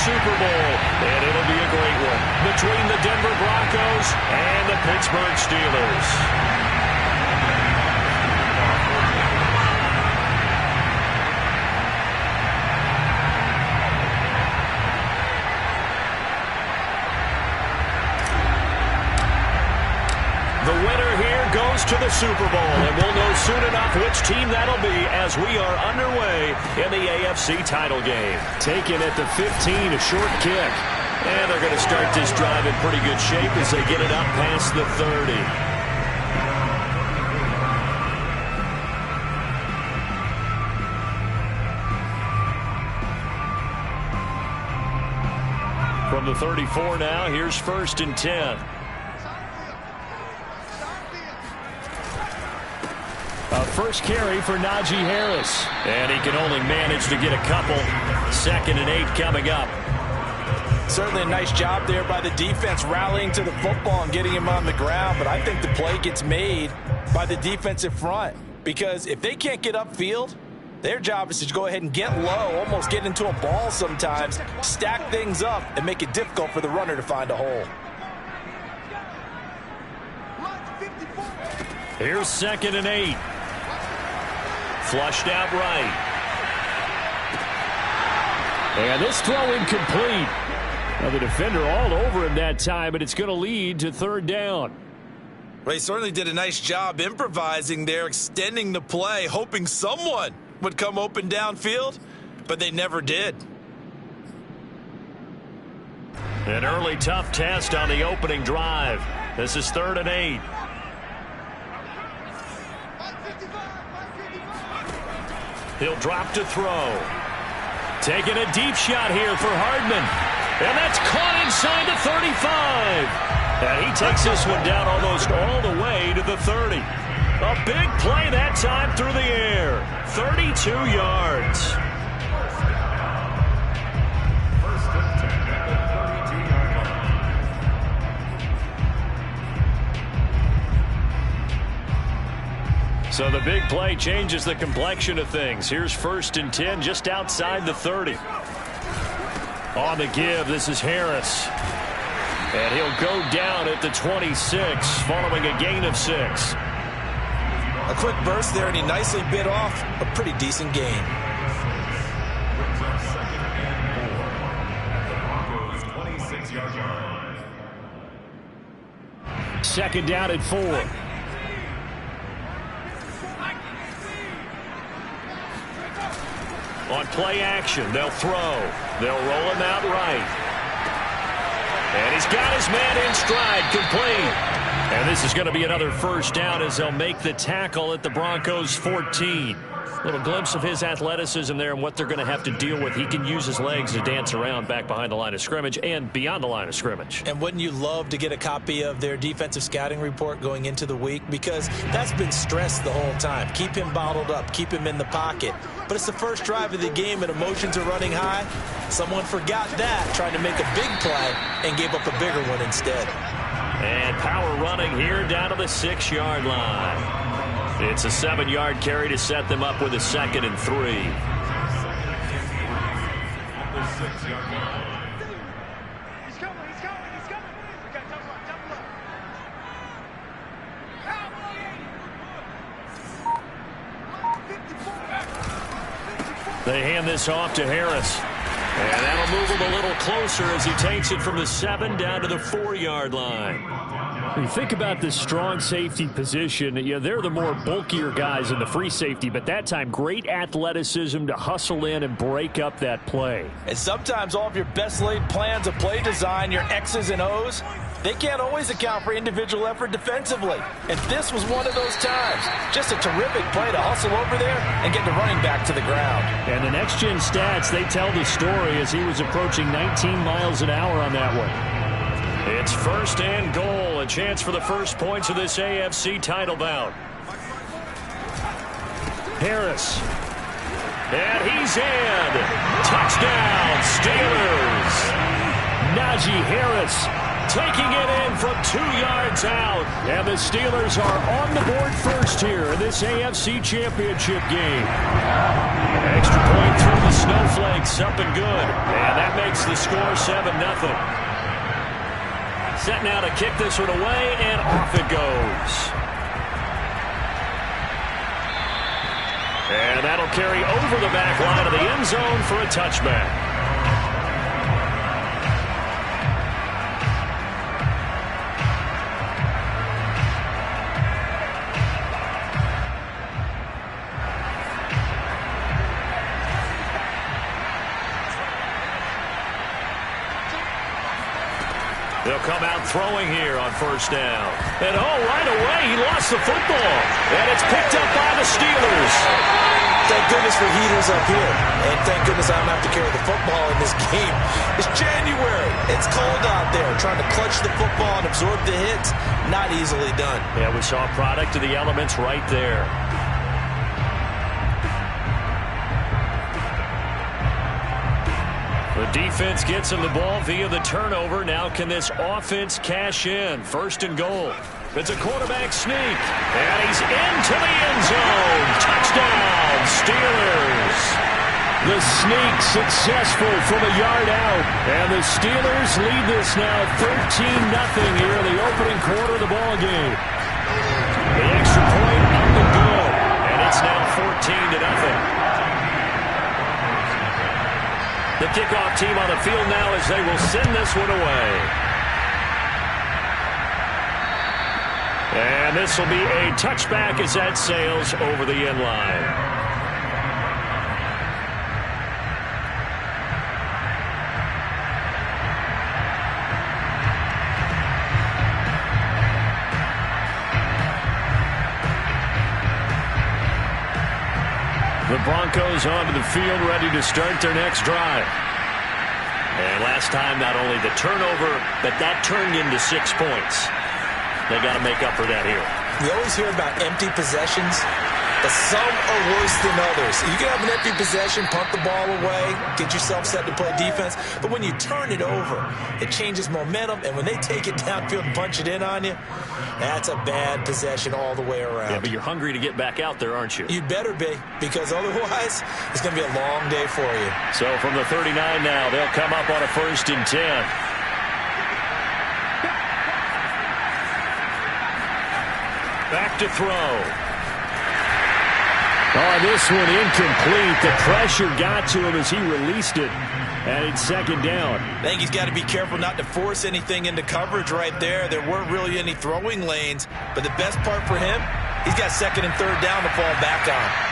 Super Bowl, and it'll be a great one between the Denver Broncos and the Pittsburgh Steelers. The winner here goes to the Super Bowl, and we'll know soon enough which team that'll be as we are underway in the AFC title game. Taken at the 15, a short kick. And they're going to start this drive in pretty good shape as they get it up past the 30. From the 34 now, here's 1st and 10. First carry for Najee Harris. And he can only manage to get a couple. 2nd and 8 coming up. Certainly a nice job there by the defense rallying to the football and getting him on the ground. But I think the play gets made by the defensive front. Because if they can't get upfield, their job is to go ahead and get low, almost get into a ball sometimes, stack things up, and make it difficult for the runner to find a hole. Here's 2nd and 8. Flushed out right. And this throw incomplete. Now the defender all over him that time, but it's going to lead to 3rd down. Well, he certainly did a nice job improvising there, extending the play, hoping someone would come open downfield, but they never did. An early tough test on the opening drive. This is 3rd and 8. He'll drop to throw. Taking a deep shot here for Hardman. And that's caught inside the 35. And he takes this one down almost all the way to the 30. A big play that time through the air. 32 yards. So the big play changes the complexion of things. Here's 1st and 10 just outside the 30. On the give, this is Harris. And he'll go down at the 26 following a gain of 6. A quick burst there, and he nicely bit off a pretty decent gain. Second down at 4. On play action, they'll throw. They'll roll him out right. And he's got his man in stride, complete. And this is going to be another 1st down as they'll make the tackle at the Broncos' 14. Little glimpse of his athleticism there and what they're going to have to deal with. He can use his legs to dance around back behind the line of scrimmage and beyond the line of scrimmage. And wouldn't you love to get a copy of their defensive scouting report going into the week? Because that's been stressed the whole time. Keep him bottled up. Keep him in the pocket. But it's the first drive of the game and emotions are running high. Someone forgot that, trying to make a big play, and gave up a bigger one instead. And power running here down to the 6-yard line. It's a 7-yard carry to set them up with a 2nd and 3. They hand this off to Harris. And that'll move him a little closer as he takes it from the 7 down to the 4-yard line. You think about this strong safety position, they're the more bulkier guys in the free safety, but that time great athleticism to hustle in and break up that play. And sometimes all of your best laid plans of play design, your X's and O's, they can't always account for individual effort defensively. And this was one of those times. Just a terrific play to hustle over there and get the running back to the ground. And the next-gen stats, they tell the story as he was approaching 19 miles an hour on that one. It's 1st and goal, a chance for the first points of this AFC title bout. Harris. And he's in. Touchdown, Steelers. Najee Harris taking it in from 2 yards out. And the Steelers are on the board first here in this AFC Championship game. Extra point through the Snowflakes, up and good. And that makes the score 7-0. Set now to kick this one away, and off it goes. And that'll carry over the back line of the end zone for a touchback. They'll come out throwing here on first down. And right away, he lost the football. And it's picked up by the Steelers. Thank goodness for heaters up here. And thank goodness I don't have to carry the football in this game. It's January. It's cold out there. Trying to clutch the football and absorb the hits, not easily done. Yeah, we saw a product of the elements right there. The defense gets him the ball via the turnover. Now can this offense cash in? First and goal. It's a quarterback sneak. And he's into the end zone. Touchdown, Steelers. The sneak successful from a yard out. And the Steelers lead this now 13-0 here in the opening quarter of the ball game. The extra point up and good. And it's now 14-0. The kickoff team on the field now as they will send this one away. And this will be a touchback as that sails over the end line. The Broncos onto the field, ready to start their next drive. And last time, not only the turnover, but that turned into 6 points. They got to make up for that here. We always hear about empty possessions, but some are worse than others. You can have an empty possession, punt the ball away, get yourself set to play defense, but when you turn it over, it changes momentum, and when they take it downfield and punch it in on you, that's a bad possession all the way around. Yeah, but you're hungry to get back out there, aren't you? You'd better be, because otherwise, it's going to be a long day for you. So from the 39 now, they'll come up on a 1st and 10. Back to throw. Oh, this one incomplete. The pressure got to him as he released it. And it's 2nd down. I think he's got to be careful not to force anything into coverage right there. There weren't really any throwing lanes. But the best part for him, he's got 2nd and 3rd down to fall back on.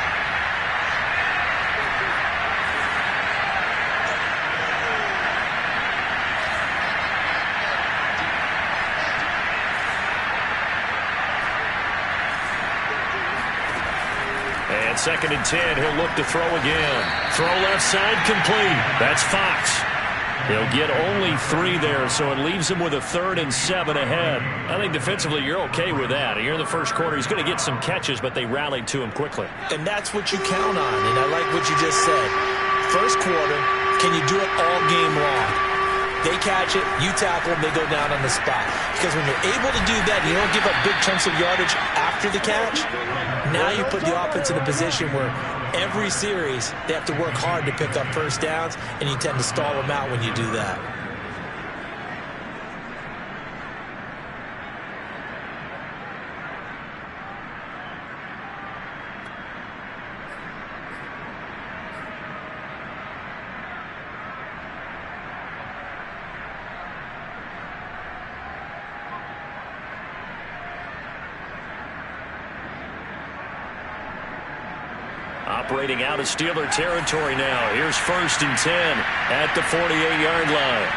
And 2nd and 10, he'll look to throw again. Throw left side complete. That's Fox. He'll get only 3 there, so it leaves him with a 3rd and 7 ahead. I think defensively you're okay with that. Here in the first quarter, he's going to get some catches, but they rallied to him quickly. And that's what you count on, and I like what you just said. First quarter, can you do it all game long? They catch it, you tackle them, they go down on the spot. Because when you're able to do that, you don't give up big chunks of yardage after the catch. Now you put the offense in a position where every series they have to work hard to pick up first downs, and you tend to stall them out when you do that. Operating out of Steeler territory now. Here's 1st and 10 at the 48-yard line.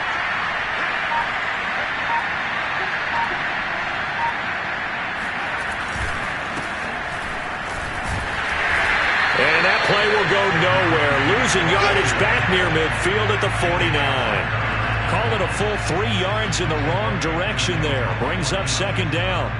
And that play will go nowhere. Losing yardage back near midfield at the 49. Call it a full 3 yards in the wrong direction there. Brings up 2nd down.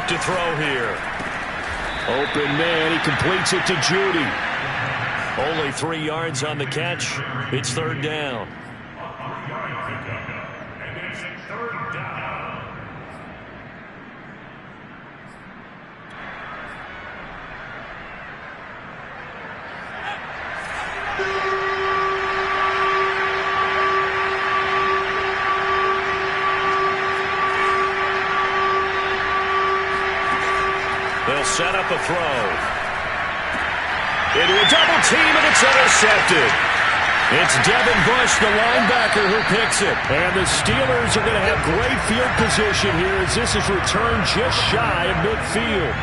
to throw here. Open man. He completes it to Judy. Only 3 yards on the catch. It's third down. They'll set up a throw. Into a double team, and it's intercepted. It's Devin Bush, the linebacker, who picks it. And the Steelers are going to have great field position here as this is returned just shy of midfield.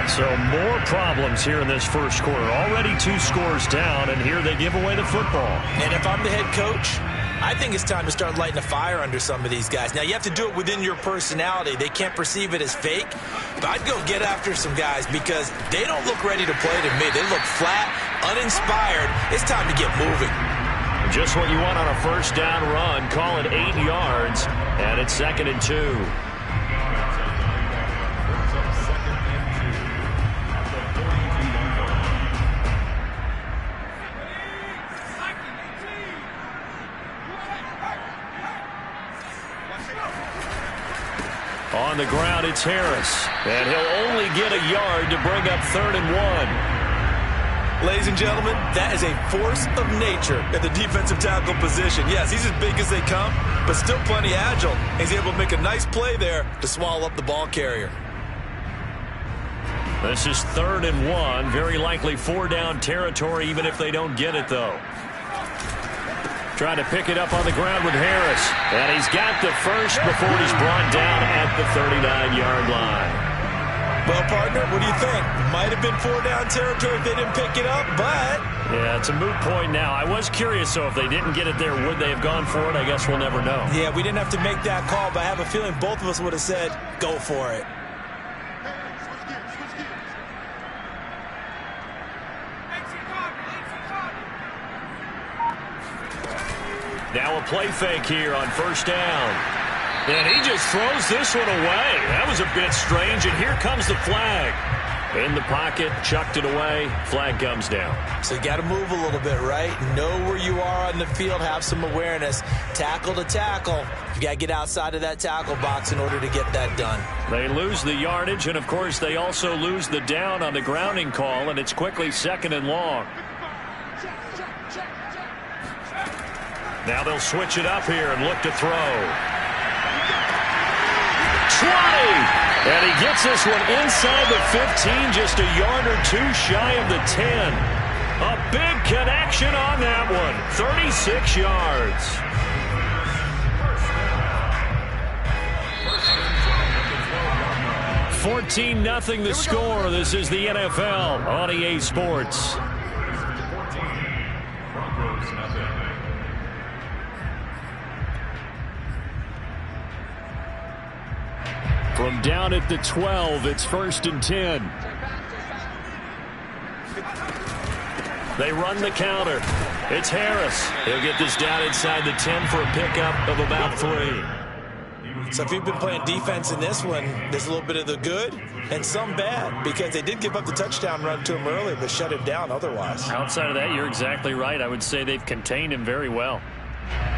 So more problems here in this first quarter. Already 2 scores down, and here they give away the football. And if I'm the head coach, I think it's time to start lighting a fire under some of these guys. Now, you have to do it within your personality. They can't perceive it as fake. But I'd go get after some guys because they don't look ready to play to me. They look flat, uninspired. It's time to get moving. Just what you want on a first down run. Call it 8 yards, and it's 2nd and 2. On the ground, it's Harris. And he'll only get a yard to bring up 3rd and 1. Ladies and gentlemen, that is a force of nature at the defensive tackle position. Yes, he's as big as they come, but still plenty agile. He's able to make a nice play there to swallow up the ball carrier. This is 3rd and 1. Very likely 4-down territory, even if they don't get it, though. Trying to pick it up on the ground with Harris. And he's got the first before he's brought down at the 39-yard line. Well, partner, what do you think? Might have been 4-down territory if they didn't pick it up, but... Yeah, it's a moot point now. I was curious, so if they didn't get it there, would they have gone for it? I guess we'll never know. Yeah, we didn't have to make that call, but I have a feeling both of us would have said, go for it. Now a play fake here on first down. And he just throws this one away. That was a bit strange, and here comes the flag. In the pocket, chucked it away, flag comes down. So you got to move a little bit, right? Know where you are on the field, have some awareness. Tackle to tackle. You got to get outside of that tackle box in order to get that done. They lose the yardage, and of course they also lose the down on the grounding call, and it's quickly 2nd and long. Now they'll switch it up here and look to throw. 20! And he gets this one inside the 15, just a yard or 2 shy of the 10. A big connection on that one. 36 yards. $14-0 the score. This is the NFL on EA Sports. From down at the 12, it's 1st and 10. They run the counter. It's Harris. He'll get this down inside the 10 for a pickup of about 3. So if you've been playing defense in this one, there's a little bit of the good and some bad, because they did give up the touchdown run to him early, but shut him down otherwise. Outside of that, you're exactly right. I would say they've contained him very well.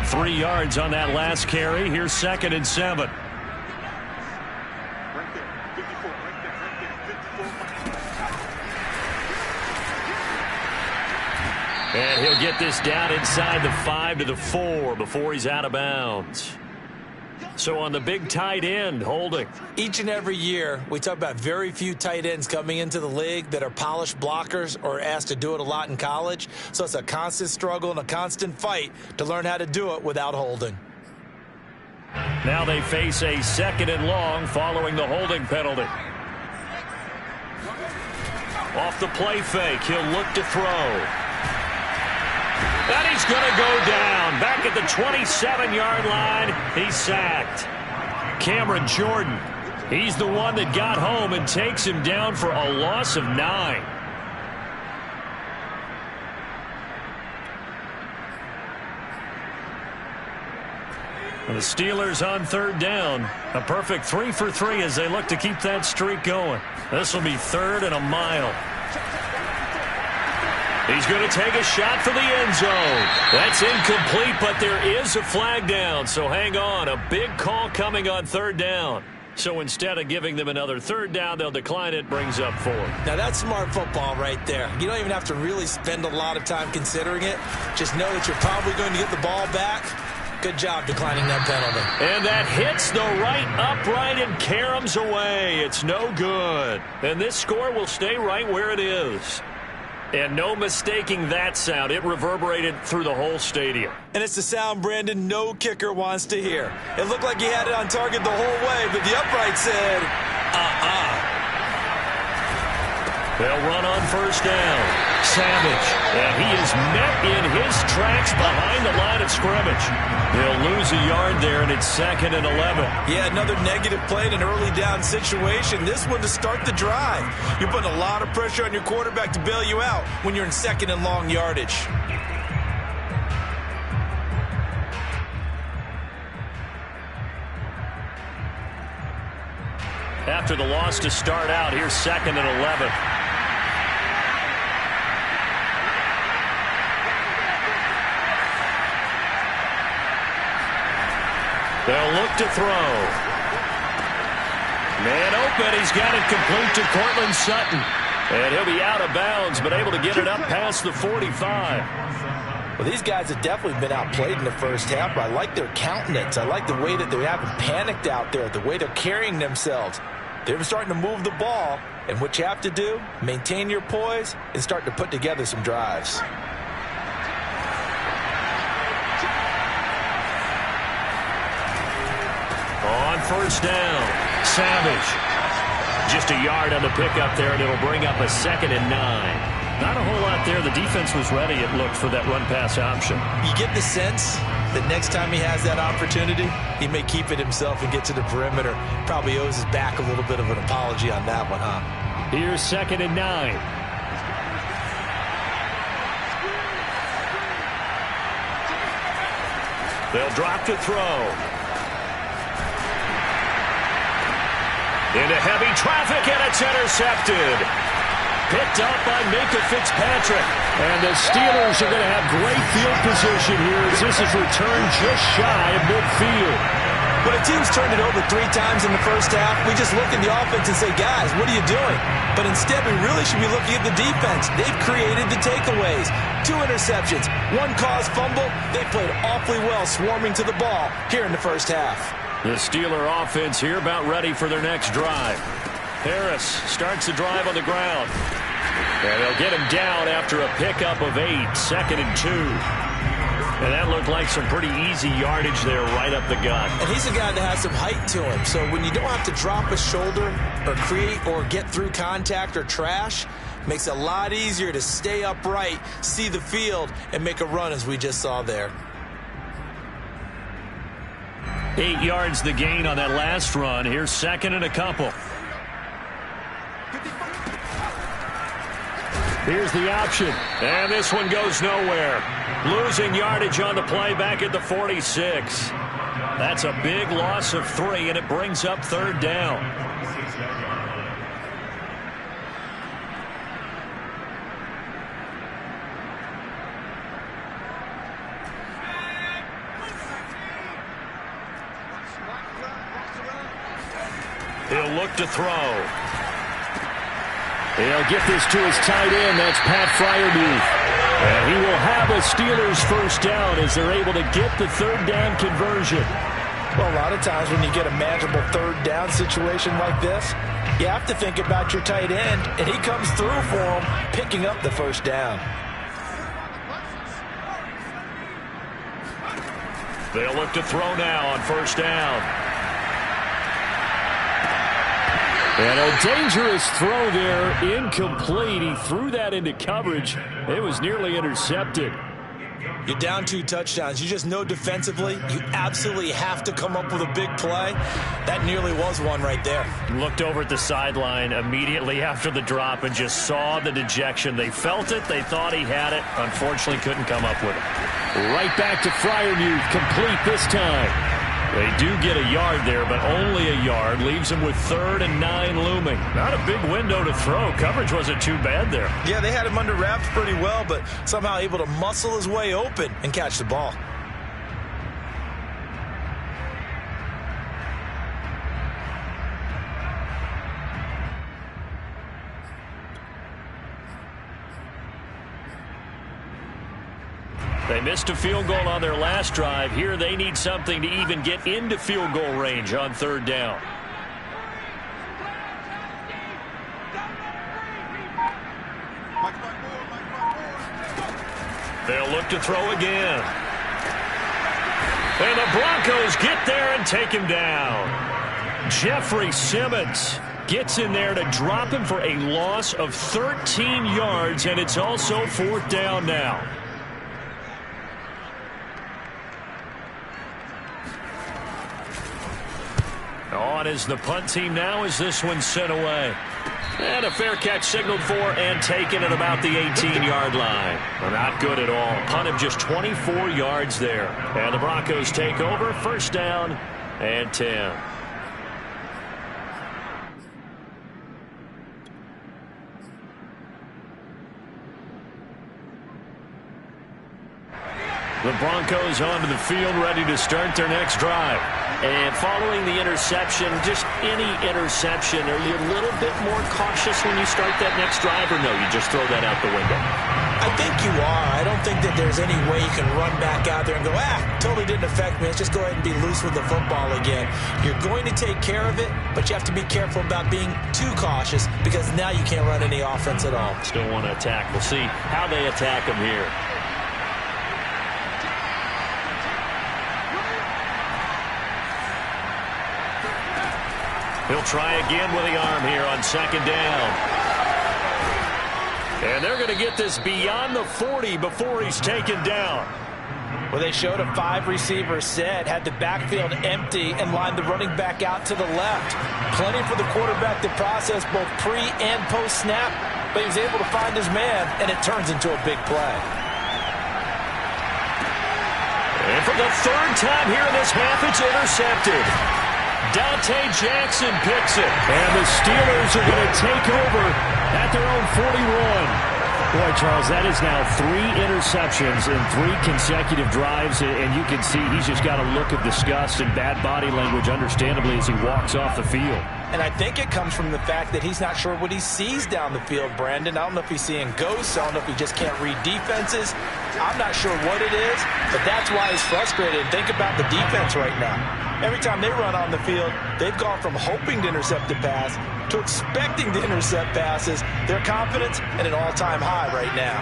3 yards on that last carry. Here's 2nd and 7. And he'll get this down inside the 5 to the 4 before he's out of bounds. So on the big tight end, holding. Each and every year, we talk about very few tight ends coming into the league that are polished blockers or asked to do it a lot in college. So it's a constant struggle and a constant fight to learn how to do it without holding. Now they face a 2nd and long following the holding penalty. Off the play fake, he'll look to throw. And he's going to go down. Back at the 27-yard line, he's sacked. Cameron Jordan, he's the one that got home and takes him down for a loss of 9. And the Steelers on third down. A perfect 3 for 3 as they look to keep that streak going. This will be 3rd and a mile. He's going to take a shot for the end zone. That's incomplete, but there is a flag down. So hang on. A big call coming on 3rd down. So instead of giving them another 3rd down, they'll decline it, brings up 4. Now that's smart football right there. You don't even have to really spend a lot of time considering it. Just know that you're probably going to get the ball back. Good job declining that penalty. And that hits the right upright and caroms away. It's no good. And this score will stay right where it is. And no mistaking that sound. It reverberated through the whole stadium. And it's the sound, Brandon, no kicker wants to hear. It looked like he had it on target the whole way, but the upright said, They'll run on 1st down. Savage. And he is met in his tracks behind the line of scrimmage. They'll lose a yard there, and it's 2nd and 11. Yeah, another negative play in an early down situation. This one to start the drive. You're putting a lot of pressure on your quarterback to bail you out when you're in 2nd and long yardage. After the loss to start out, here's 2nd and 11. They'll look to throw. Man open. He's got it complete to Cortland Sutton. And he'll be out of bounds, but able to get it up past the 45. Well, these guys have definitely been outplayed in the first half, but I like their countenance. I like the way that they haven't panicked out there, the way they're carrying themselves. They're starting to move the ball, and what you have to do, maintain your poise and start to put together some drives. On 1st down, Savage. Just a yard on the pickup there, and it'll bring up a 2nd and 9. Not a whole lot there. The defense was ready, it looked, for that run-pass option. You get the sense that next time he has that opportunity, he may keep it himself and get to the perimeter. Probably owes his back a little bit of an apology on that one, huh? Here's 2nd and 9. They'll drop to throw. Into heavy traffic, and it's intercepted. Picked up by Minkah Fitzpatrick. And the Steelers are going to have great field position here as this is returned just shy of midfield. When a team's turned it over 3 times in the first half, we just look at the offense and say, guys, what are you doing? But instead, we really should be looking at the defense. They've created the takeaways. 2 interceptions, 1 caused fumble. They played awfully well swarming to the ball here in the first half. The Steeler offense here about ready for their next drive. Harris starts the drive on the ground. And they'll get him down after a pickup of 8, 2nd and 2. And that looked like some pretty easy yardage there right up the gut. And he's a guy that has some height to him. So when you don't have to drop a shoulder or create or get through contact or trash, makes it a lot easier to stay upright, see the field, and make a run as we just saw there. 8 yards the gain on that last run. Here's 2nd and a couple. Here's the option. And this one goes nowhere. Losing yardage on the play back at the 46. That's a big loss of 3, and it brings up 3rd down. He'll look to throw. He'll get this to his tight end. That's Pat Freiermuth. And he will have a Steelers 1st down as they're able to get the 3rd down conversion. Well, a lot of times when you get a manageable 3rd down situation like this, you have to think about your tight end, and he comes through for him, picking up the 1st down. They'll look to throw now on 1st down. And a dangerous throw there, incomplete. He threw that into coverage. It was nearly intercepted. You're down 2 touchdowns. You just know defensively you absolutely have to come up with a big play. That nearly was one right there. Looked over at the sideline immediately after the drop and just saw the dejection. They felt it. They thought he had it. Unfortunately, couldn't come up with it. Right back to Freiermuth, complete this time. They do get a yard there, but only a yard. Leaves them with 3rd and 9 looming. Not a big window to throw. Coverage wasn't too bad there. Yeah, they had him under wraps pretty well, but somehow able to muscle his way open and catch the ball. They missed a field goal on their last drive. Here they need something to even get into field goal range on 3rd down. They'll look to throw again. And the Broncos get there and take him down. Jeffrey Simmons gets in there to drop him for a loss of 13 yards, and it's also 4th down now. On is the punt team now as this one's sent away. And a fair catch signaled for and taken at about the 18-yard line. Well, not good at all. Punt of just 24 yards there. And the Broncos take over. 1st down and 10. The Broncos onto the field, ready to start their next drive. And following the interception, just any interception, are you a little bit more cautious when you start that next drive, or no, you just throw that out the window? I think you are. I don't think that there's any way you can run back out there and go, totally didn't affect me. Let's just go ahead and be loose with the football again. You're going to take care of it, but you have to be careful about being too cautious because now you can't run any offense at all. Still want to attack. We'll see how they attack them here. He'll try again with the arm here on 2nd down. And they're going to get this beyond the 40 before he's taken down. Well, they showed a 5-receiver set, had the backfield empty, and lined the running back out to the left. Plenty for the quarterback to process both pre- and post-snap, but he was able to find his man, and it turns into a big play. And for the 3rd time here in this half, it's intercepted. Dante Jackson picks it. And the Steelers are going to take over at their own 41. Boy, Charles, that is now 3 interceptions in 3 consecutive drives, and you can see he's just got a look of disgust and bad body language, understandably, as he walks off the field. And I think it comes from the fact that he's not sure what he sees down the field, Brandon. I don't know if he's seeing ghosts. I don't know if he just can't read defenses. I'm not sure what it is, but that's why he's frustrated. Think about the defense right now. Every time they run on the field, they've gone from hoping to intercept a pass to expecting to intercept passes. Their confidence at an all-time high right now.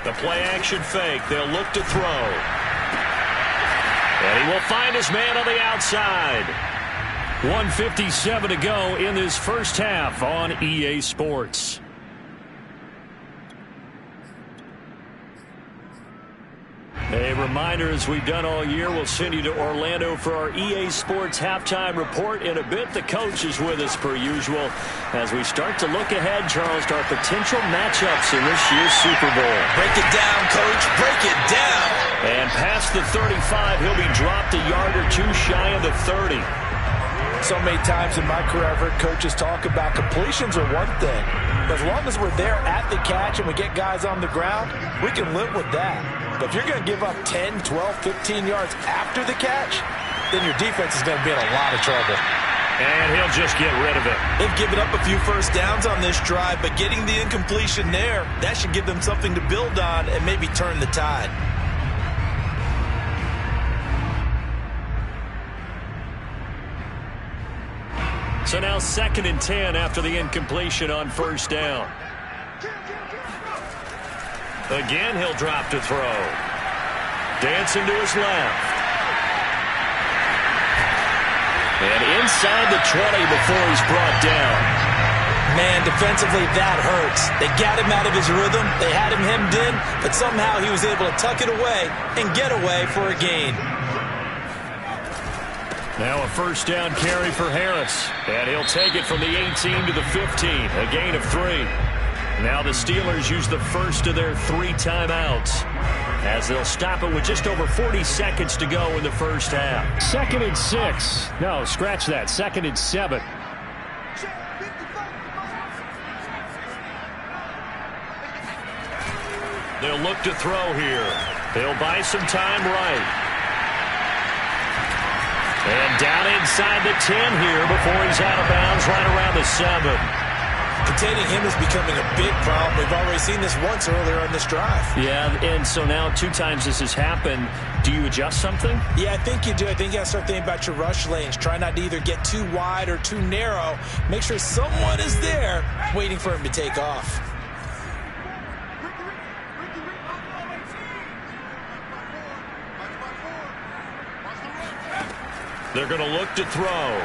The play-action fake. They'll look to throw. And he will find his man on the outside. 1:57 to go in this first half on EA Sports. A reminder, as we've done all year, we'll send you to Orlando for our EA Sports halftime report in a bit. The coach is with us per usual as we start to look ahead, Charles, to our potential matchups in this year's Super Bowl. Break it down, Coach. Break it down. And past the 35, he'll be dropped a yard or 2 shy of the 30. So many times in my career, I've heard coaches talk about completions are one thing. But as long as we're there at the catch and we get guys on the ground, we can live with that. But if you're going to give up 10, 12, 15 yards after the catch, then your defense is going to be in a lot of trouble. And he'll just get rid of it. They've given up a few first downs on this drive, but getting the incompletion there, that should give them something to build on and maybe turn the tide. So now 2nd and 10 after the incompletion on first down. Again, he'll drop to throw. Dancing to his left. And inside the 20 before he's brought down. Man, defensively, that hurts. They got him out of his rhythm. They had him hemmed in, but somehow he was able to tuck it away and get away for a gain. Now a first down carry for Harris. And he'll take it from the 18 to the 15. A gain of 3. Now the Steelers use the first of their 3 timeouts as they'll stop it with just over 40 seconds to go in the first half. 2nd and 6. No, scratch that. 2nd and 7. They'll look to throw here. They'll buy some time right. And down inside the 10 here before he's out of bounds right around the 7. Containing him is becoming a big problem. We've already seen this once earlier on this drive. Yeah, and so now 2 times this has happened. Do you adjust something? Yeah, I think you do. I think you got to start thinking about your rush lanes. Try not to either get too wide or too narrow. Make sure someone is there waiting for him to take off. They're going to look to throw.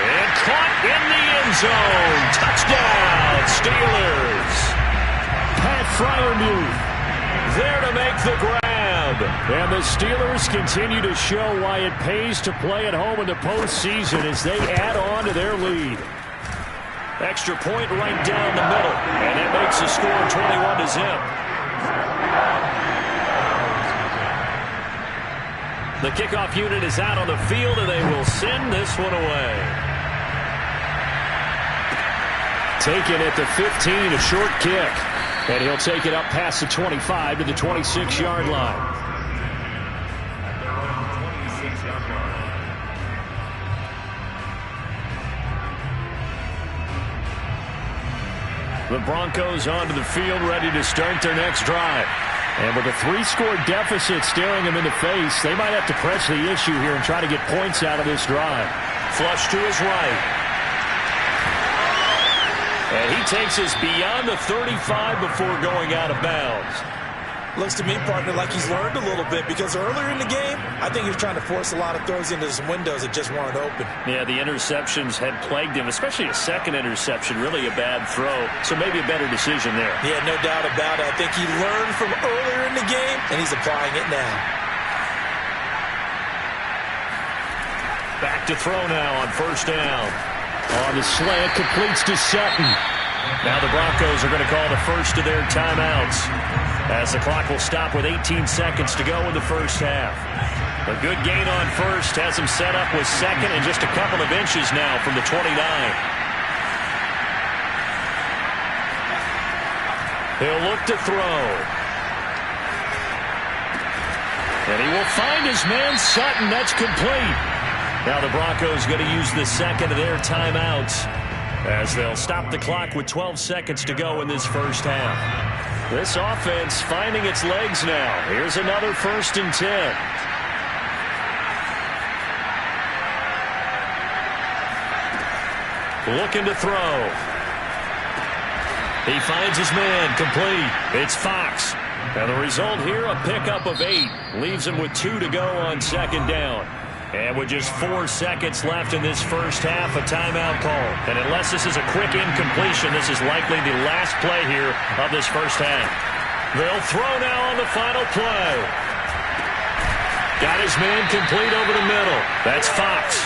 And caught in the end zone. Touchdown, Steelers. Pat Freiermuth there to make the grab. And the Steelers continue to show why it pays to play at home in the postseason as they add on to their lead. Extra point right down the middle. And it makes the score 21-0. The kickoff unit is out on the field, and they will send this one away. Taken at the 15, a short kick. And he'll take it up past the 25 to the 26-yard line. The Broncos onto the field, ready to start their next drive. And with a 3-score deficit staring them in the face, they might have to press the issue here and try to get points out of this drive. Flush to his right. And he takes us beyond the 35 before going out of bounds. Looks to me, partner, like he's learned a little bit because earlier in the game, I think he was trying to force a lot of throws into some windows that just weren't open. Yeah, the interceptions had plagued him, especially a second interception, really a bad throw. So maybe a better decision there. Yeah, no doubt about it. I think he learned from earlier in the game, and he's applying it now. Back to throw now on first down. On the slant, completes to Sutton. Now the Broncos are going to call the first of their timeouts as the clock will stop with 18 seconds to go in the first half. A good gain on first has them set up with second and just a couple of inches now from the 29. He'll look to throw. And he will find his man Sutton. That's complete. Now the Broncos going to use the second of their timeouts as they'll stop the clock with 12 seconds to go in this first half. This offense finding its legs now. Here's another 1st and 10. Looking to throw. He finds his man complete. It's Fox. And the result here, a pickup of 8. Leaves him with 2 to go on second down. And with just 4 seconds left in this first half, a timeout call. And unless this is a quick incompletion, this is likely the last play here of this first half. They'll throw now on the final play. Got his man complete over the middle. That's Fox.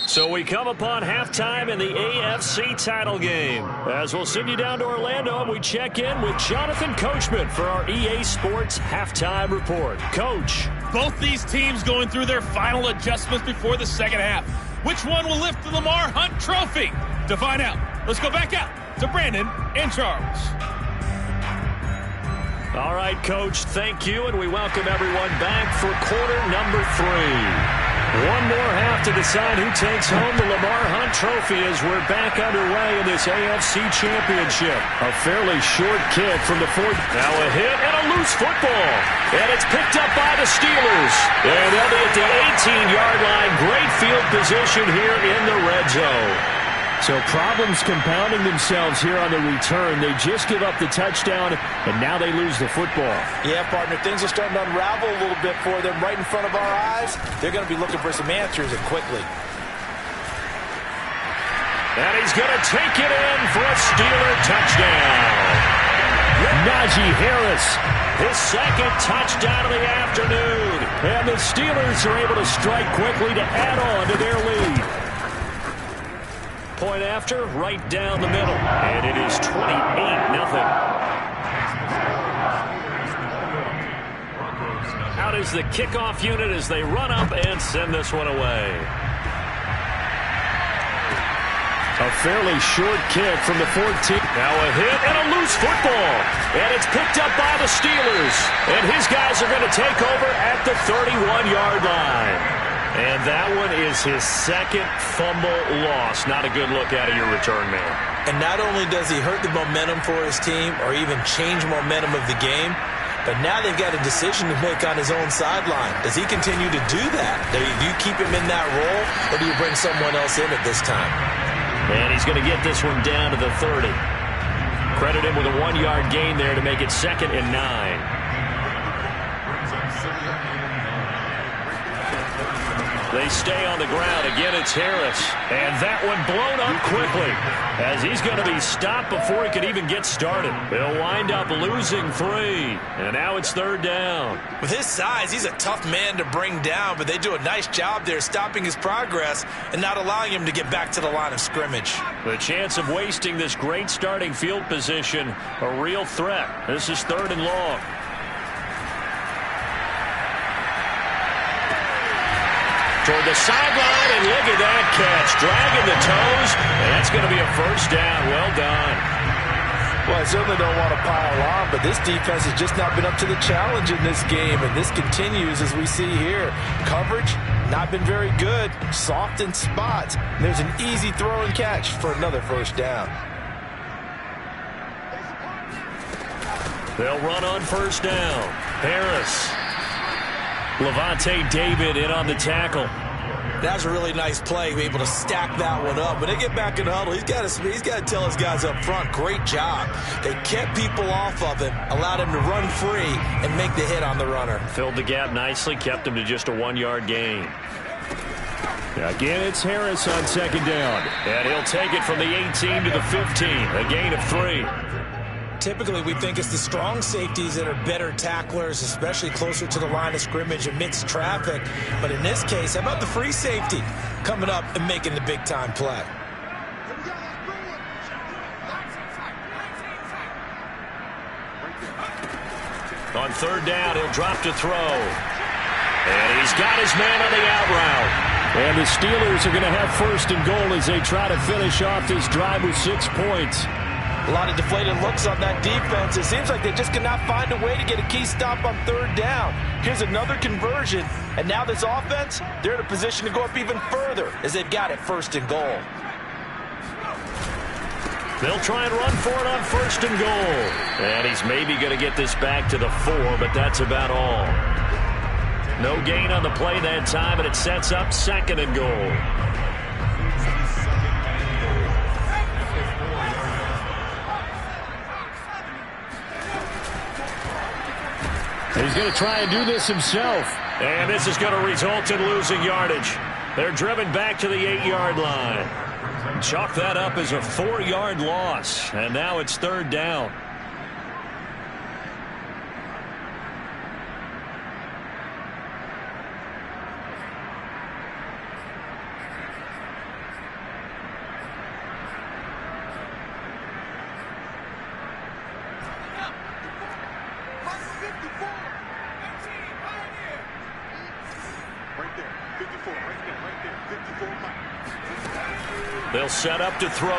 So we come upon halftime in the AFC title game. As we'll send you down to Orlando, and we check in with Jonathan Coachman for our EA Sports Halftime Report. Coach. Both these teams going through their final adjustments before the second half. Which one will lift the Lamar Hunt Trophy? To find out, let's go back out to Brandon and Charles. All right, Coach, thank you, and we welcome everyone back for quarter number 3. One more half to decide who takes home the Lamar Hunt Trophy as we're back underway in this AFC Championship. A fairly short kick from the 4th. Now a hit and a loose football. And it's picked up by the Steelers. And they'll be at the 18-yard line. Great field position here in the red zone. So problems compounding themselves here on the return. They just give up the touchdown, and now they lose the football. Yeah, partner, things are starting to unravel a little bit for them right in front of our eyes. They're going to be looking for some answers and quickly. And he's going to take it in for a Steeler touchdown. Najee Harris. His second touchdown of the afternoon. And the Steelers are able to strike quickly to add on to their lead. point after, right down the middle. And it is 28-0. Out is the kickoff unit as they run up and send this one away. A fairly short kick from the 14. Now a hit and a loose football. And it's picked up by the Steelers. And his guys are going to take over at the 31-yard line. And that one is his second fumble loss. Not a good look out of your return man. And not only does he hurt the momentum for his team or even change momentum of the game, but now they've got a decision to make on his own sideline. Does he continue to do that? Do you keep him in that role, or do you bring someone else in at this time? And he's going to get this one down to the 30. Credit him with a 1-yard gain there to make it 2nd and 9. They stay on the ground. Again, it's Harris. And that one blown up quickly as he's going to be stopped before he can even get started. They'll wind up losing 3. And now it's 3rd down. With his size, he's a tough man to bring down, but they do a nice job there stopping his progress and not allowing him to get back to the line of scrimmage. The chance of wasting this great starting field position, a real threat. This is 3rd and long. Toward the sideline, and look at that catch. Dragging the toes, and that's going to be a 1st down. Well done. Well, I certainly don't want to pile on, but this defense has just not been up to the challenge in this game, and this continues as we see here. Coverage, not been very good. Soft in spots. And there's an easy throw and catch for another 1st down. They'll run on 1st down. Harris. Levante David in on the tackle. That's a really nice play, able to stack that one up. When they get back in the huddle, he's got to tell his guys up front, great job. They kept people off of him, allowed him to run free and make the hit on the runner. Filled the gap nicely, kept him to just a 1-yard gain. Again, it's Harris on 2nd down. And he'll take it from the 18 to the 15, a gain of 3. Typically, we think it's the strong safeties that are better tacklers, especially closer to the line of scrimmage amidst traffic. But in this case, how about the free safety coming up and making the big-time play? On 3rd down, he'll drop to throw. And he's got his man on the out route. And the Steelers are going to have 1st and goal as they try to finish off this drive with 6 points. A lot of deflated looks on that defense. It seems like they just cannot find a way to get a key stop on 3rd down. Here's another conversion, and now this offense, they're in a position to go up even further as they've got it 1st and goal. They'll try and run for it on 1st and goal. And he's maybe going to get this back to the 4, but that's about all. No gain on the play that time, and it sets up 2nd and goal. He's going to try and do this himself. And this is going to result in losing yardage. They're driven back to the 8-yard line. Chalk that up as a 4-yard loss. And now it's 3rd down. They'll set up to throw.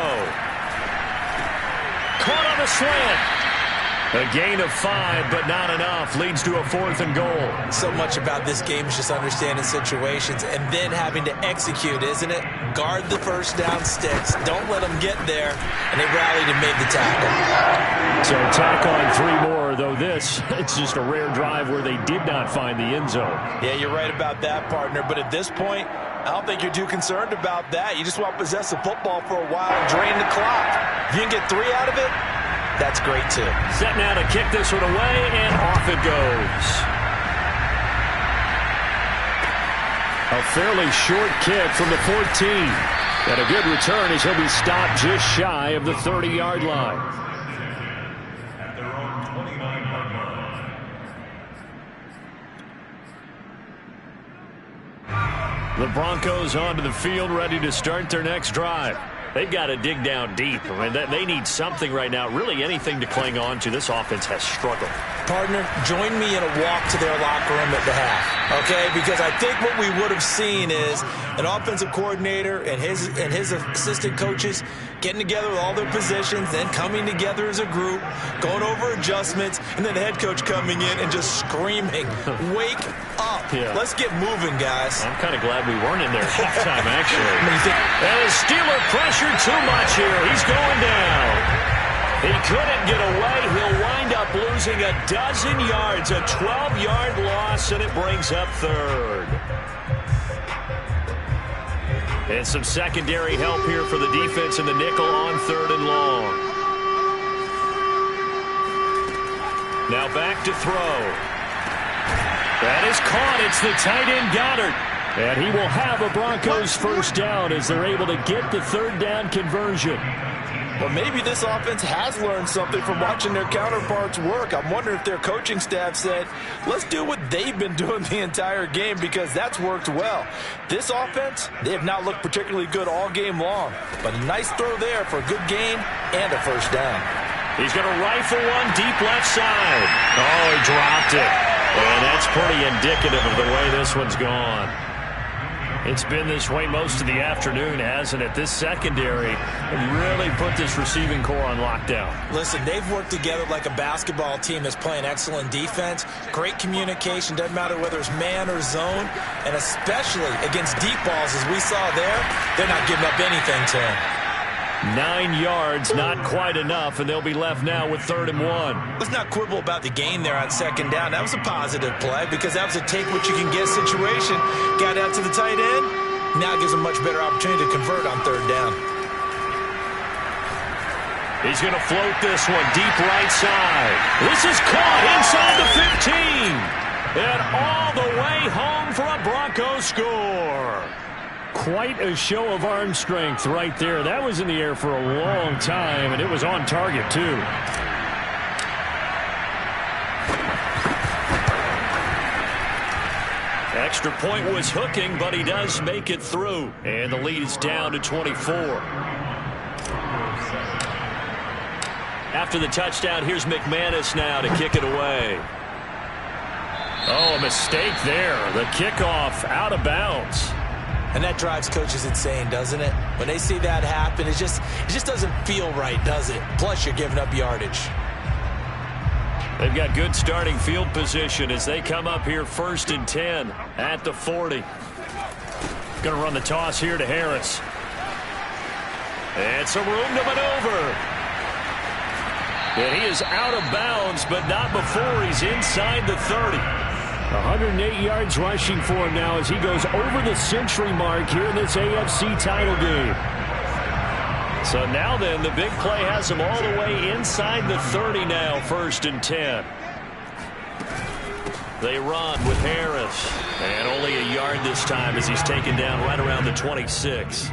Caught on the slant. A gain of 5, but not enough. Leads to a 4th and goal. So much about this game is just understanding situations and then having to execute, isn't it? Guard the 1st down sticks. Don't let them get there. And they rallied and made the tackle. So tack on 3 more, though this, it's just a rare drive where they did not find the end zone. Yeah, you're right about that, partner. But at this point, I don't think you're too concerned about that. You just want to possess the football for a while and drain the clock. If you can get 3 out of it, that's great, too. Set now to kick this one away, and off it goes. A fairly short kick from the 14. And a good return as he'll be stopped just shy of the 30-yard line. At their own 29-yard line. The Broncos onto the field, ready to start their next drive. They've got to dig down deep. I mean, they need something right now, really anything to cling on to. This offense has struggled. Partner, join me in a walk to their locker room at the half, okay? Because I think what we would have seen is an offensive coordinator and his assistant coaches getting together with all their positions, then coming together as a group, going over adjustments, and then the head coach coming in and just screaming, wake up. Yeah. Let's get moving, guys. I'm kind of glad we weren't in there at halftime, actually. And the Steeler pressure too much here. He's going down. He couldn't get away. He'll wind up losing a dozen yards, a 12-yard loss, and it brings up third. And some secondary help here for the defense in the nickel on 3rd and long. Now back to throw. That is caught. It's the tight end Goddard. And he will have a Broncos first down as they're able to get the 3rd down conversion. Well, maybe this offense has learned something from watching their counterparts work. I'm wondering if their coaching staff said, let's do what they've been doing the entire game, because that's worked well. This offense, they have not looked particularly good all game long. But a nice throw there for a good gain and a first down. He's going to rifle one deep left side. Oh, he dropped it. And that's pretty indicative of the way this one's gone. It's been this way most of the afternoon, hasn't it? This secondary really put this receiving core on lockdown. Listen, they've worked together like a basketball team that's playing excellent defense. Great communication, doesn't matter whether it's man or zone. And especially against deep balls, as we saw there, they're not giving up anything to him. 9 yards, not quite enough, and they'll be left now with 3rd and 1. Let's not quibble about the gain there on 2nd down. That was a positive play because that was a take-what-you-can-get situation. Got out to the tight end. Now gives them a much better opportunity to convert on 3rd down. He's going to float this one deep right side. This is caught inside the 15. And all the way home for a Broncos score. Quite a show of arm strength right there. That was in the air for a long time, and it was on target, too. Extra point was hooking, but he does make it through. And the lead is down to 24. After the touchdown, here's McManus now to kick it away. Oh, a mistake there. The kickoff out of bounds. And that drives coaches insane, doesn't it? When they see that happen, it just doesn't feel right, does it? Plus, you're giving up yardage. They've got good starting field position as they come up here 1st and 10 at the 40. Going to run the toss here to Harris. And some room to maneuver. And he is out of bounds, but not before he's inside the 30. 108 yards rushing for him now as he goes over the century mark here in this AFC title game. So now then, the big play has him all the way inside the 30 now, 1st and 10. They run with Harris. And only a yard this time as he's taken down right around the 26.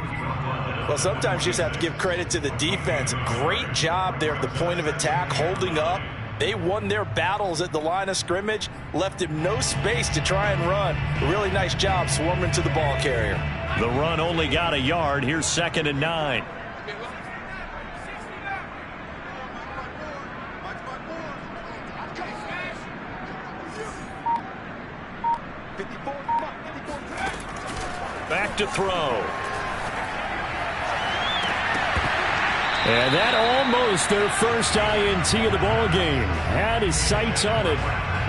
Well, sometimes you just have to give credit to the defense. Great job there at the point of attack, holding up. They won their battles at the line of scrimmage, left him no space to try and run. A really nice job swarming to the ball carrier. The run only got a yard. Here's 2nd and 9. Back to throw. And that almost their first INT of the ball game. Had his sights on it,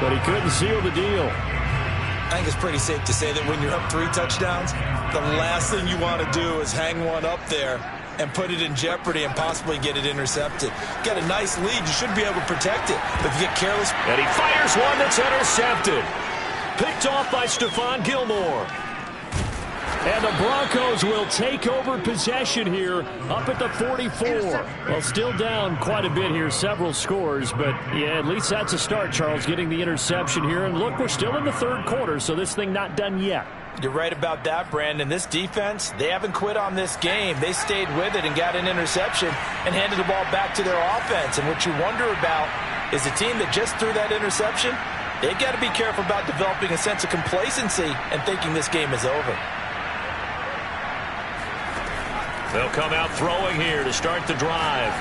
but he couldn't seal the deal. I think it's pretty safe to say that when you're up 3 touchdowns, the last thing you want to do is hang one up there and put it in jeopardy and possibly get it intercepted. Got a nice lead. You should be able to protect it. But if you get careless. And he fires one that's intercepted. Picked off by Stephon Gilmore. And the Broncos will take over possession here up at the 44. Well, still down quite a bit here, several scores. But, yeah, at least that's a start, Charles, getting the interception here. And, look, we're still in the 3rd quarter, so this thing not done yet. You're right about that, Brandon. This defense, they haven't quit on this game. They stayed with it and got an interception and handed the ball back to their offense. And what you wonder about is the team that just threw that interception, they've got to be careful about developing a sense of complacency and thinking this game is over. They'll come out throwing here to start the drive.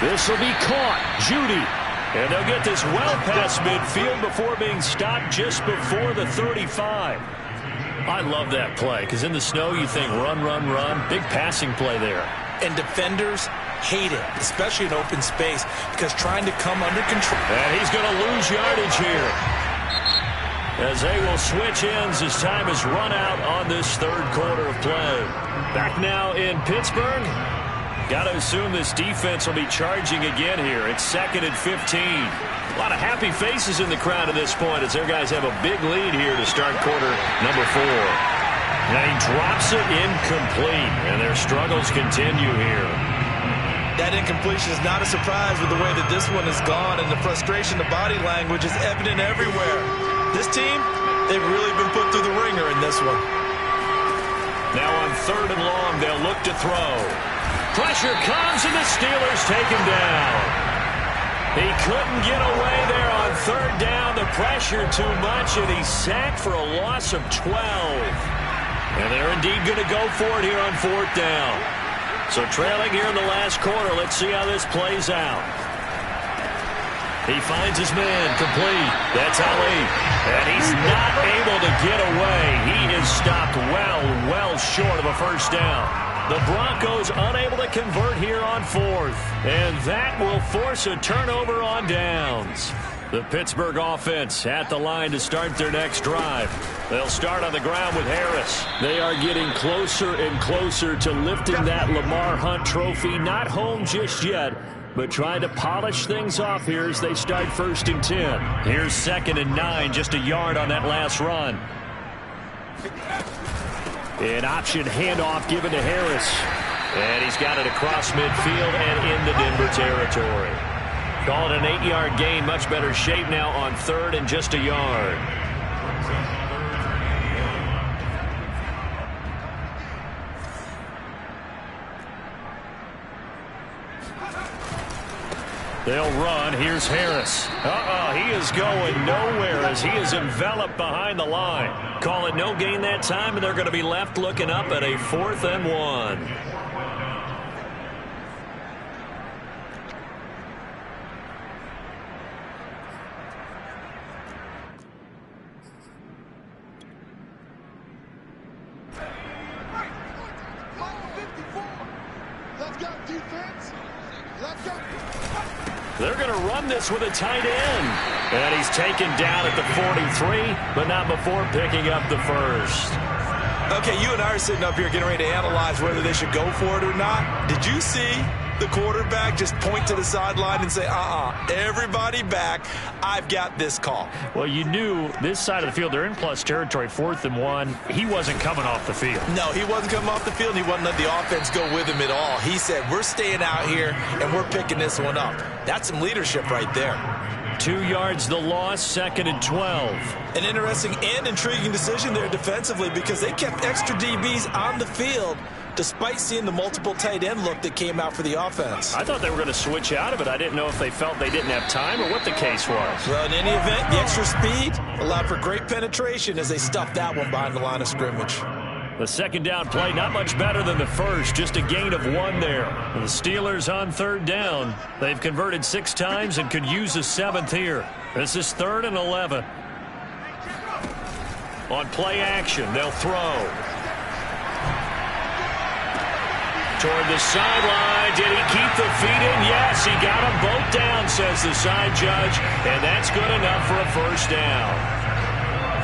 This will be caught. Judy. And they'll get this well past midfield before being stopped just before the 35. I love that play because in the snow you think run, run, run. Big passing play there. And defenders hate it, especially in open space, because trying to come under control. And he's going to lose yardage here, as they will switch ends as time is run out on this third quarter of play. Back now in Pittsburgh. Got to assume this defense will be charging again here. It's 2nd and 15. A lot of happy faces in the crowd at this point as their guys have a big lead here to start quarter number 4. Now he drops it incomplete, and their struggles continue here. That incompletion is not a surprise with the way that this one has gone, and the frustration, the body language is evident everywhere. This team, they've really been put through the ringer in this one. Now on 3rd and long, they'll look to throw. Pressure comes, and the Steelers take him down. He couldn't get away there on 3rd down. The pressure too much, and he's sacked for a loss of 12. And they're indeed going to go for it here on 4th down. So trailing here in the last quarter, let's see how this plays out. He finds his man complete. That's Ali. And he's not able to get away. He is stopped well short of a first down. The Broncos unable to convert here on 4th. And that will force a turnover on downs. The Pittsburgh offense at the line to start their next drive. They'll start on the ground with Harris. They are getting closer and closer to lifting that Lamar Hunt trophy. Not home just yet, but trying to polish things off here as they start 1st and 10. Here's 2nd and 9, just a yard on that last run. An option handoff given to Harris. And he's got it across midfield and into Denver territory. Call it an 8-yard gain. Much better shape now on 3rd and just a yard. They'll run. Here's Harris. He is going nowhere as he is enveloped behind the line. Call it no gain that time, and they're going to be left looking up at a 4th and 1. They're going to run this with a tight end. And he's taken down at the 43, but not before picking up the first. Okay, you and I are sitting up here getting ready to analyze whether they should go for it or not. Did you see the quarterback just point to the sideline and say, everybody back, I've got this call? Well, you knew this side of the field, they're in plus territory, 4th and 1. He wasn't coming off the field. No, he wasn't coming off the field, and he wasn't letting the offense go with him at all. He said, we're staying out here, and we're picking this one up. That's some leadership right there. 2 yards the loss, 2nd and 12. An interesting and intriguing decision there defensively because they kept extra DBs on the field despite seeing the multiple tight end look that came out for the offense. I thought they were going to switch out of it. I didn't know if they felt they didn't have time or what the case was. Well, in any event, the extra speed allowed for great penetration as they stuffed that one behind the line of scrimmage. The 2nd down play, not much better than the first, just a gain of 1 there. And the Steelers on 3rd down. They've converted 6 times and could use a 7th here. This is 3rd and 11. On play action, they'll throw. Toward the sideline. Did he keep the feet in? Yes, he got them both down, says the side judge. And that's good enough for a first down.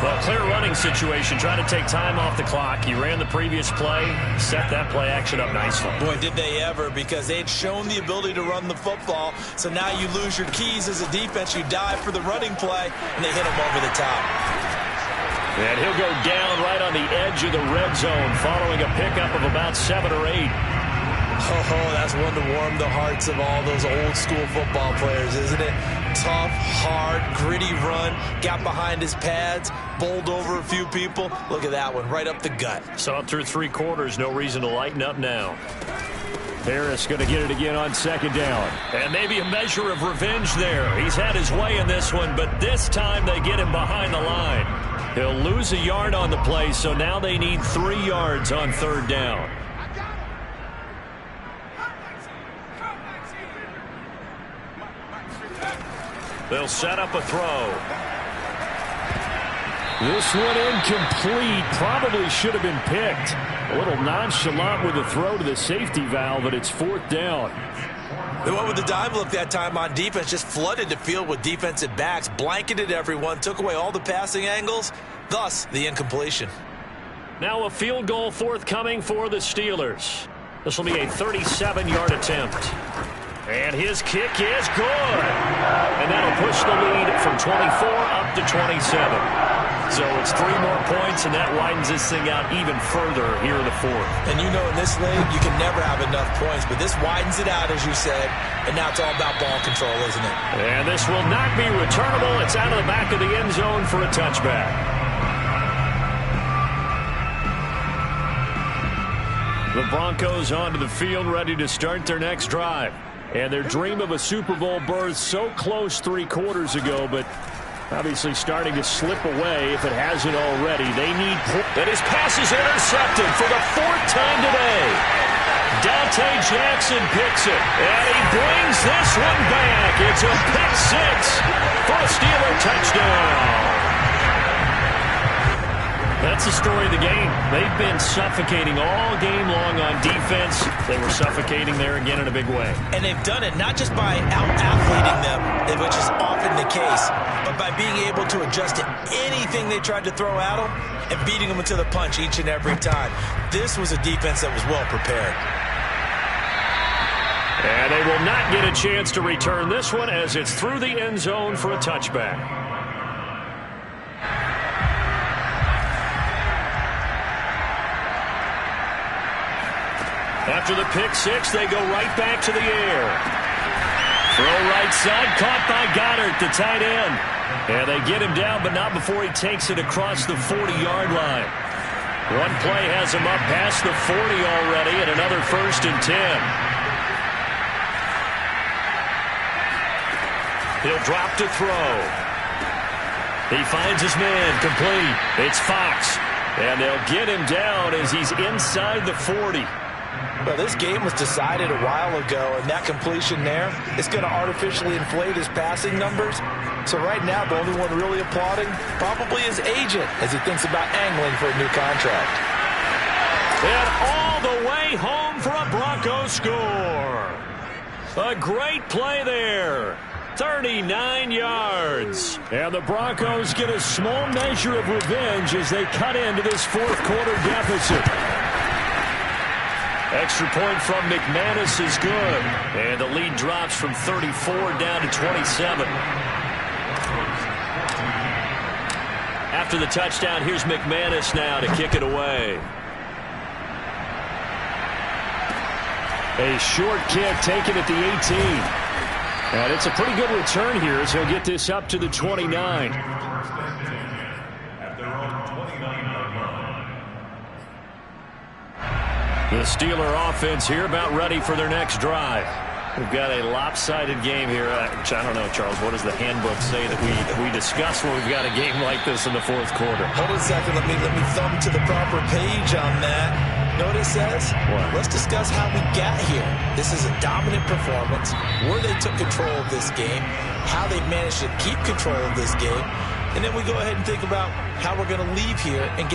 Well, clear running situation, trying to take time off the clock. He ran the previous play, set that play action up nicely. Boy, did they ever, because they had shown the ability to run the football. So now you lose your keys as a defense. You dive for the running play, and they hit him over the top. And he'll go down right on the edge of the red zone following a pickup of about 7 or 8. Oh, that's one to warm the hearts of all those old school football players, isn't it? Tough, hard, gritty run, got behind his pads, bowled over a few people. Look at that one, right up the gut. So up through 3 quarters, no reason to lighten up now. Harris going to get it again on 2nd down. And maybe a measure of revenge there. He's had his way in this one, but this time they get him behind the line. He'll lose a yard on the play, so now they need 3 yards on 3rd down. They'll set up a throw. This one incomplete. Probably should have been picked. A little nonchalant with the throw to the safety valve, but it's 4th down. They went with the dime look that time on defense, just flooded the field with defensive backs, blanketed everyone, took away all the passing angles, thus the incompletion. Now a field goal forthcoming for the Steelers. This will be a 37-yard attempt. And his kick is good. And that'll push the lead from 24 up to 27. So it's 3 more points, and that widens this thing out even further here in the 4th. And you know in this league, you can never have enough points, but this widens it out, as you said, and now it's all about ball control, isn't it? And this will not be returnable. It's out of the back of the end zone for a touchback. The Broncos onto the field, ready to start their next drive. And their dream of a Super Bowl berth so close 3 quarters ago, but obviously starting to slip away if it hasn't already. They need... And his pass is intercepted for the 4th time today. Dante Jackson picks it, and he brings this one back. It's a pick 6 for a Steeler touchdown. That's the story of the game. They've been suffocating all game long on defense. They were suffocating there again in a big way. And they've done it not just by out-athleting them, which is often the case, but by being able to adjust to anything they tried to throw at them and beating them to the punch each and every time. This was a defense that was well prepared. And they will not get a chance to return this one as it's through the end zone for a touchback. After the pick 6, they go right back to the air. Throw right side, caught by Goddard, the tight end. And they get him down, but not before he takes it across the 40-yard line. One play has him up past the 40 already, and another 1st and 10. He'll drop to throw. He finds his man, complete. It's Fox. And they'll get him down as he's inside the 40. Well, this game was decided a while ago, and that completion there is going to artificially inflate his passing numbers. So right now, the only one really applauding probably his agent as he thinks about angling for a new contract. And all the way home for a Broncos score. A great play there. 39 yards. And the Broncos get a small measure of revenge as they cut into this 4th quarter deficit. Extra point from McManus is good. And the lead drops from 34 down to 27. After the touchdown, here's McManus now to kick it away. A short kick taken at the 18. And it's a pretty good return here as he'll get this up to the 29. The Steeler offense here about ready for their next drive. We've got a lopsided game here. Which I don't know, Charles, what does the handbook say that we discuss when we've got a game like this in the 4th quarter? Hold on a second. Let me thumb to the proper page on that. Know what it says? What? Let's discuss how we got here. This is a dominant performance, where they took control of this game, how they managed to keep control of this game, and then we go ahead and think about how we're going to leave here and get